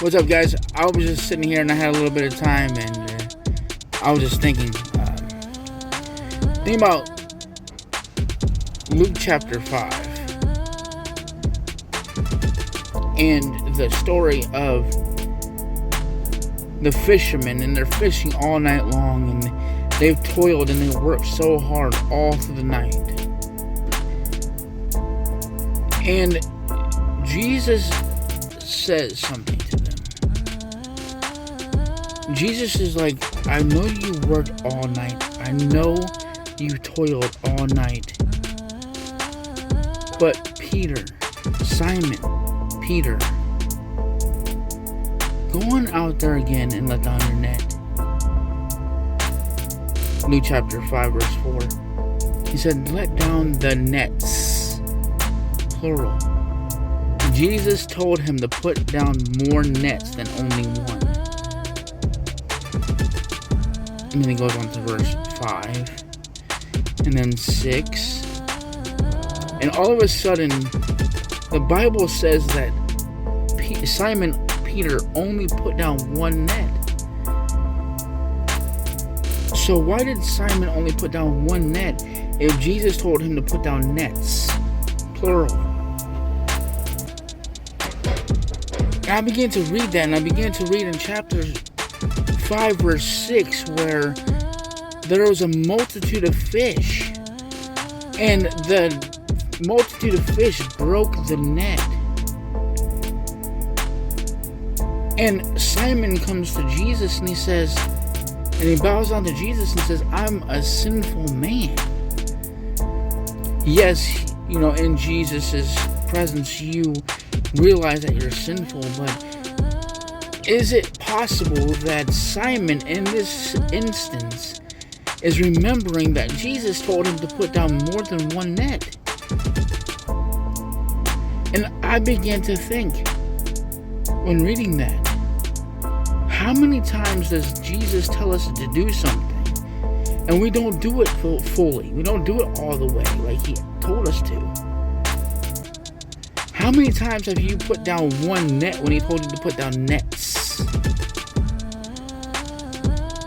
What's up, guys? I was just sitting here and I had a little bit of time, and I was just thinking about Luke chapter 5 and the story of the fishermen, and they're fishing all night long, and they've toiled and they've worked so hard all through the night. And Jesus says something to them. Jesus is like, I know you worked all night. I know you toiled all night. But Peter, Simon, Peter, go on out there again and let down your net. Luke chapter 5 verse 4. He said, let down the nets. Plural. Jesus told him to put down more nets than only one. And then he goes on to verse 5. And then 6. And all of a sudden, the Bible says that Simon Peter only put down one net. So why did Simon only put down one net if Jesus told him to put down nets? Plural. And I began to read that, and I began to read in chapter 5 verse 6 where there was a multitude of fish, and the multitude of fish broke the net. And Simon comes to Jesus and he says, and he bows down to Jesus and says, I'm a sinful man. Yes, in Jesus' presence you realize that you're sinful, but is it possible that Simon in this instance is remembering that Jesus told him to put down more than one net? And I began to think when reading that, how many times does Jesus tell us to do something and we don't do it fully? We don't do it all the way like he told us to. How many times have you put down one net when he told you to put down nets?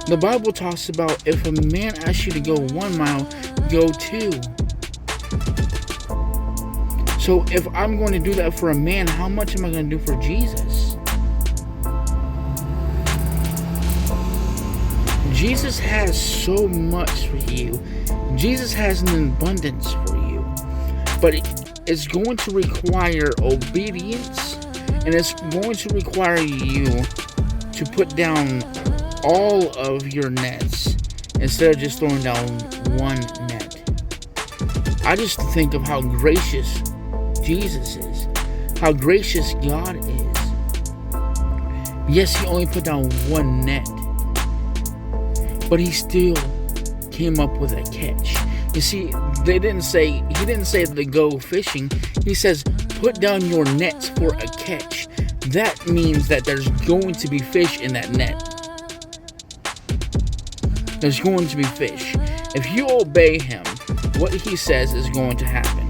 The Bible talks about if a man asks you to go 1 mile, go 2. So if I'm going to do that for a man, how much am I going to do for Jesus? Jesus has so much for you. Jesus has an abundance for you. But it's going to require obedience, and it's going to require you to put down all of your nets instead of just throwing down one net. I just think of how gracious Jesus is, how gracious God is. Yes, he only put down one net, but he still came up with a catch. You see, he didn't say to go fishing. He says, put down your nets for a catch. That means that there's going to be fish in that net. There's going to be fish. If you obey him, what he says is going to happen.